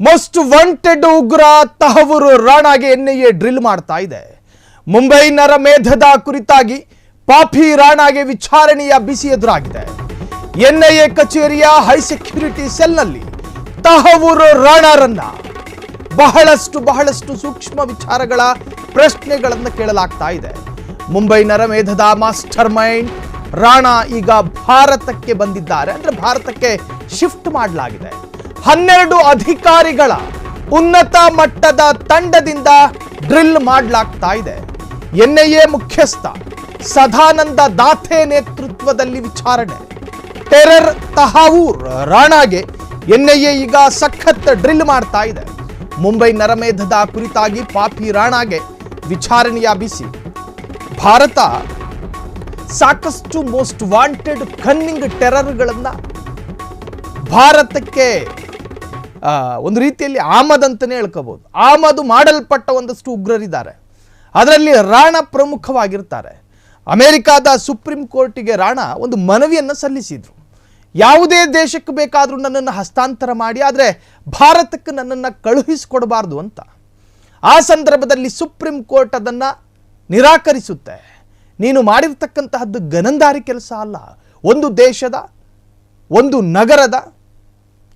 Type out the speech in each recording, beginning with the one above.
Most wanted ಉಗ್ರ ತಹವೂರು ರಾಣಾಗೆ NIA drill ಮಾಡ್ತಾ ಇದೆ. ಮುಂಬೈ ನರಮೇಧದ ಕುರಿತಾಗಿ ಪಾಪಿ ರಾಣಾಗೆ ವಿಚಾರಣೆಯ ಬಿಸಿ ಎದುರಾಗಿದೆ. ಎನ್ಐಎ ಕಚೇರಿಯ ಹೈ ಸೆಕ್ಯೂರಿಟಿ ಸೆಲ್ನಲ್ಲಿ ತಹವೂರು ರಾಣಾರನ್ನ ಬಹಳಷ್ಟು ಸೂಕ್ಷ್ಮ ವಿಚಾರಗಳ ಪ್ರಶ್ನೆಗಳನ್ನು ಕೇಳಲಾಗ್ತಾ ಇದೆ. ಮುಂಬೈ ನರಮೇಧದ ಮಾಸ್ಟರ್ ಮೈಂಡ್ ರಾಣಾ ಈಗ ಭಾರತಕ್ಕೆ ಬಂದಿದ್ದಾರೆ. ಅಂದ್ರೆ ಭಾರತಕ್ಕೆ ಶಿಫ್ಟ್ ಮಾಡಲಾಗಿದೆ. 12 ಅಧಿಕಾರಿಗಳ ಉನ್ನತ ಮಟ್ಟದ ತಂಡದಿಂದ ಡ್ರಿಲ್ ಮಾಡಲಾಗ್ತಾ ಇದೆ. ಎನ್ಐಎ ಮುಖ್ಯಸ್ಥ ಸದಾನಂದ ದಾಥೆ ನೇತೃತ್ವದಲ್ಲಿ ವಿಚಾರಣೆ. ಟೆರರ್ ತಹವೂರ್ ರಾಣಾಗೆ ಎನ್ಐಎ ಈಗ ಸಖತ್ ಡ್ರಿಲ್ ಮಾಡ್ತಾ ಇದೆ. ಮುಂಬೈ ನರಮೇಧದ ಕುರಿತಾಗಿ ಪಾಪಿ ರಾಣಾಗೆ ವಿಚಾರಣೆಯ ಬಿಸಿ. ಭಾರತ ಸಾಕಷ್ಟು ಮೋಸ್ಟ್ ವಾಂಟೆಡ್ ಕನ್ನಿಂಗ್ ಟೆರರ್ಗಳನ್ನ ಭಾರತಕ್ಕೆ ಒಂದು ರೀತಿಯಲ್ಲಿ ಆಮದಂತನೇ ಹೇಳ್ಕೋಬಹುದು. ಆಮದು ಮಾಡಲ್ಪಟ್ಟ ಒಂದಷ್ಟು ಉಗ್ರರಿದ್ದಾರೆ. ಅದರಲ್ಲಿ ರಾಣಾ ಪ್ರಮುಖವಾಗಿರ್ತಾರೆ. ಅಮೆರಿಕಾದ ಸುಪ್ರೀಂ ಕೋರ್ಟಿಗೆ ರಾಣಾ ಒಂದು ಮನವಿಯನ್ನು ಸಲ್ಲಿಸಿದ್ರು. ಯಾವುದೇ ದೇಶಕ್ಕೆ ಬೇಕಾದರೂ ನನ್ನನ್ನು ಹಸ್ತಾಂತರ ಮಾಡಿ, ಆದರೆ ಭಾರತಕ್ಕೆ ನನ್ನನ್ನು ಕಳುಹಿಸಿಕೊಡಬಾರ್ದು ಅಂತ. ಆ ಸಂದರ್ಭದಲ್ಲಿ ಸುಪ್ರೀಂ ಕೋರ್ಟ್ ಅದನ್ನು ನಿರಾಕರಿಸುತ್ತೆ. ನೀನು ಮಾಡಿರ್ತಕ್ಕಂತಹದ್ದು ಗನಂದಾರಿ ಕೆಲಸ ಅಲ್ಲ. ಒಂದು ದೇಶದ, ಒಂದು ನಗರದ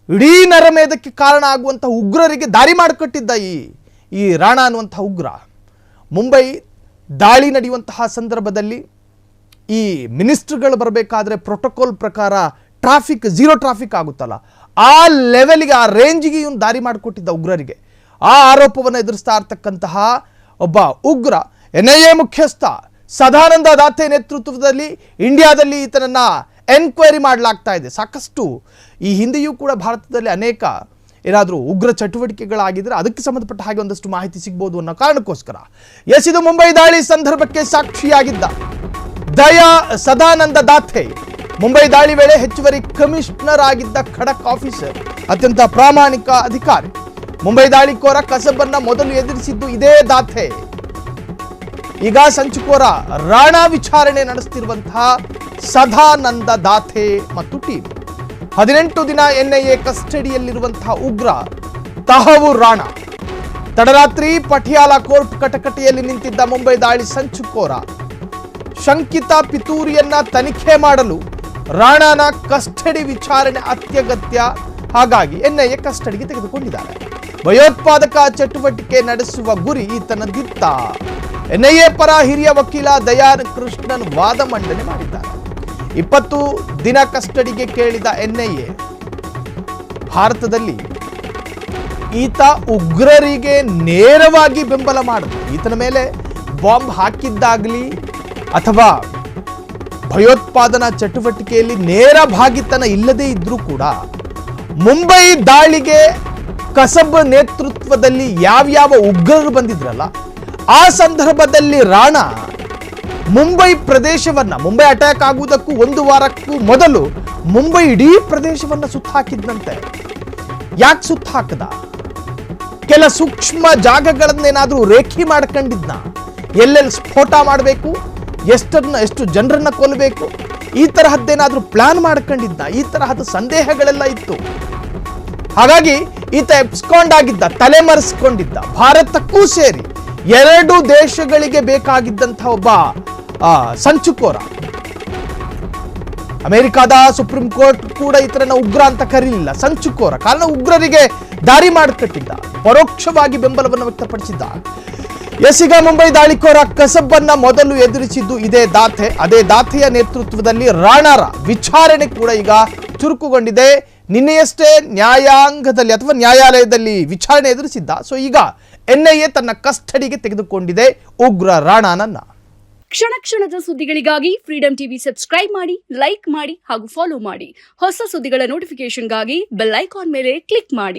ಇಡೀ ನರಮೇಧಕ್ಕೆ ಕಾರಣ ಆಗುವಂಥ ಉಗ್ರರಿಗೆ ದಾರಿ ಮಾಡಿಕೊಟ್ಟಿದ್ದ ಈ ರಾಣಾ ಅನ್ನುವಂಥ ಉಗ್ರ. ಮುಂಬೈ ದಾಳಿ ನಡೆಯುವಂತಹ ಸಂದರ್ಭದಲ್ಲಿ ಈ ಮಿನಿಸ್ಟ್ರುಗಳು ಬರಬೇಕಾದ್ರೆ ಪ್ರೋಟೋಕಾಲ್ ಪ್ರಕಾರ ಝೀರೋ ಟ್ರಾಫಿಕ್ ಆಗುತ್ತಲ್ಲ, ಆ ಲೆವೆಲ್ಗೆ, ಆ ರೇಂಜಿಗೆ ಇವನು ದಾರಿ ಮಾಡಿಕೊಟ್ಟಿದ್ದ ಉಗ್ರರಿಗೆ. ಆ ಆರೋಪವನ್ನು ಎದುರಿಸ್ತಾ ಇರ್ತಕ್ಕಂತಹ ಒಬ್ಬ ಉಗ್ರ ಎನ್ಐಎ ಮುಖ್ಯಸ್ಥ ಸದಾನಂದ ದಾಥೆ ನೇತೃತ್ವದಲ್ಲಿ ಇಂಡಿಯಾದಲ್ಲಿ ಈತನನ್ನ ಎನ್ಕ್ವೈರಿ ಮಾಡಲಾಗ್ತಾ ಇದೆ. ಸಾಕಷ್ಟು ಈ ಹಿಂದೆಯೂ ಕೂಡ ಭಾರತದಲ್ಲಿ ಅನೇಕ ಏನಾದರೂ ಉಗ್ರ ಚಟುವಟಿಕೆಗಳಾಗಿದ್ದರೆ ಅದಕ್ಕೆ ಸಂಬಂಧಪಟ್ಟ ಹಾಗೆ ಒಂದಷ್ಟು ಮಾಹಿತಿ ಸಿಗ್ಬೋದು ಅನ್ನೋ ಕಾರಣಕ್ಕೋಸ್ಕರ ಇದು ಮುಂಬೈ ದಾಳಿ ಸಂದರ್ಭಕ್ಕೆ ಸಾಕ್ಷಿಯಾಗಿದ್ದ ಸದಾನಂದ ದಾಥೆ. ಮುಂಬೈ ದಾಳಿ ವೇಳೆ ಹೆಚ್ಚುವರಿ ಕಮಿಷನರ್ ಆಗಿದ್ದ ಖಡಕ್ ಆಫೀಸರ್, ಅತ್ಯಂತ ಪ್ರಾಮಾಣಿಕ ಅಧಿಕಾರಿ. ಮುಂಬೈ ದಾಳಿಕೋರ ಕಸಬನ್ನ ಮೊದಲು ಎದುರಿಸಿದ್ದು ಇದೇ ದಾಥೆ. ಈಗ ಸಂಚುಕೋರ ರಾಣಾ ವಿಚಾರಣೆ ನಡೆಸುತ್ತಿರುವಂತಹ ಸದಾನಂದ ದಾಥೆ ಮತ್ತು ಟೀಮ್. 18 ದಿನ ಎನ್ಐಎ ಕಸ್ಟಡಿಯಲ್ಲಿರುವಂತಹ ಉಗ್ರ ತಹವೂರ್ ರಾಣಾ. ತಡರಾತ್ರಿ ಪಟಿಯಾಲ ಕೋರ್ಟ್ ಕಟಕಟೆಯಲ್ಲಿ ನಿಂತಿದ್ದ ಮುಂಬೈ ದಾಳಿ ಸಂಚುಕೋರ ಶಂಕಿತ ಪಿತೂರಿಯನ್ನ ತನಿಖೆ ಮಾಡಲು ರಾಣಾನ ಕಸ್ಟಡಿ ವಿಚಾರಣೆ ಅತ್ಯಗತ್ಯ. ಹಾಗಾಗಿ ಎನ್ಐಎ ಕಸ್ಟಡಿಗೆ ತೆಗೆದುಕೊಂಡಿದ್ದಾರೆ. ಭಯೋತ್ಪಾದಕ ಚಟುವಟಿಕೆ ನಡೆಸುವ ಗುರಿ ಈತನದಿತ್ತ. ಎನ್ಐಎ ಪರ ಹಿರಿಯ ವಕೀಲ ದಯಾನ್ ಕೃಷ್ಣನ್ ವಾದ ಮಂಡನೆ ಮಾಡಿದ್ದಾರೆ. 20 ದಿನ ಕಸ್ಟಡಿಗೆ ಕೇಳಿದ ಎನ್ಐಎ ಭಾರತದಲ್ಲಿ ಈತ ಉಗ್ರರಿಗೆ ನೇರವಾಗಿ ಬೆಂಬಲ ಮಾಡಿದ್ರು. ಈತನ ಮೇಲೆ ಬಾಂಬ್ ಹಾಕಿದ್ದಾಗಲಿ ಅಥವಾ ಭಯೋತ್ಪಾದನಾ ಚಟುವಟಿಕೆಯಲ್ಲಿ ನೇರ ಭಾಗಿತನ ಇಲ್ಲದೇ ಇದ್ರೂ ಕೂಡ ಮುಂಬೈ ದಾಳಿಗೆ ಕಸಬ್ ನೇತೃತ್ವದಲ್ಲಿ ಯಾವ್ಯಾವ ಉಗ್ರರು ಬಂದಿದ್ರಲ್ಲ, ಆ ಸಂದರ್ಭದಲ್ಲಿ ರಾಣಾ ಮುಂಬೈ ಪ್ರದೇಶವನ್ನ, ಮುಂಬೈ ಅಟ್ಯಾಕ್ ಆಗುವುದಕ್ಕೂ 1 ವಾರಕ್ಕೂ ಮೊದಲು ಮುಂಬೈ ಇಡೀ ಪ್ರದೇಶವನ್ನ ಸುತ್ತ ಹಾಕಿದ್ನಂತೆ. ಯಾಕೆ ಸುತ್ತ ಹಾಕದ? ಕೆಲ ಸೂಕ್ಷ್ಮ ಜಾಗಗಳನ್ನೇನಾದ್ರೂ ರೇಖಿ ಮಾಡ್ಕೊಂಡಿದ್ನ. ಎಲ್ಲೆಲ್ಲಿ ಸ್ಫೋಟ ಮಾಡಬೇಕು, ಎಷ್ಟು ಜನರನ್ನ ಕೊಲ್ಲಬೇಕು, ಈ ತರಹದ್ದೇನಾದ್ರೂ ಪ್ಲಾನ್ ಮಾಡ್ಕೊಂಡಿದ್ನ. ಈ ತರಹದ ಸಂದೇಹಗಳೆಲ್ಲ ಇತ್ತು. ಹಾಗಾಗಿ ಈತ ಎಬ್ಸ್ಕೊಂಡಾಗಿದ್ದ, ತಲೆಮರೆಸ್ಕೊಂಡಿದ್ದ. ಭಾರತಕ್ಕೂ ಸೇರಿ 2 ದೇಶಗಳಿಗೆ ಬೇಕಾಗಿದ್ದಂತಹ ಒಬ್ಬ ಸಂಚುಕೋರ. ಅಮೆರಿಕಾದ ಸುಪ್ರೀಂ ಕೋರ್ಟ್ ಕೂಡ ಈತರನ್ನ ಉಗ್ರ ಅಂತ ಕರೀಲಿಲ್ಲ, ಸಂಚುಕೋರ. ಕಾರಣ ಉಗ್ರರಿಗೆ ದಾರಿ ಮಾಡಿಕೊಟ್ಟಿದ್ದ, ಪರೋಕ್ಷವಾಗಿ ಬೆಂಬಲವನ್ನು ವ್ಯಕ್ತಪಡಿಸಿದ್ದ. ಈಗ ಮುಂಬೈ ದಾಳಿಕೋರ ಕಸಬನ್ನ ಮೊದಲು ಎದುರಿಸಿದ್ದು ಇದೇ ದಾಥೆ. ಅದೇ ದಾಥೆಯ ನೇತೃತ್ವದಲ್ಲಿ ರಾಣಾರ ವಿಚಾರಣೆ ಕೂಡ ಈಗ ಚುರುಕುಗೊಂಡಿದೆ. ನಿನ್ನೆಯಷ್ಟೇ ನ್ಯಾಯಾಂಗದಲ್ಲಿ ಅಥವಾ ನ್ಯಾಯಾಲಯದಲ್ಲಿ ವಿಚಾರಣೆ ಎದುರಿಸಿದ್ದ. ಸೊ ಈಗ ಎನ್ಐಎ ತನ್ನ ಕಸ್ಟಡಿಗೆ ತೆಗೆದುಕೊಂಡಿದೆ ಉಗ್ರ ರಾಣಾನನ್ನ. ಕ್ಷಣ ಕ್ಷಣದ ಸುದ್ದಿಗಳಿಗಾಗಿ ಫ್ರೀಡಂ ಟಿವಿ ಸಬ್ಸ್ಕ್ರೈಬ್ ಮಾಡಿ, ಲೈಕ್ ಮಾಡಿ ಹಾಗೂ ಫಾಲೋ ಮಾಡಿ. ಹೊಸ ಸುದ್ದಿಗಳ ನೋಟಿಫಿಕೇಶನ್ಗಾಗಿ ಬೆಲ್ ಐಕಾನ್ ಮೇಲೆ ಕ್ಲಿಕ್ ಮಾಡಿ.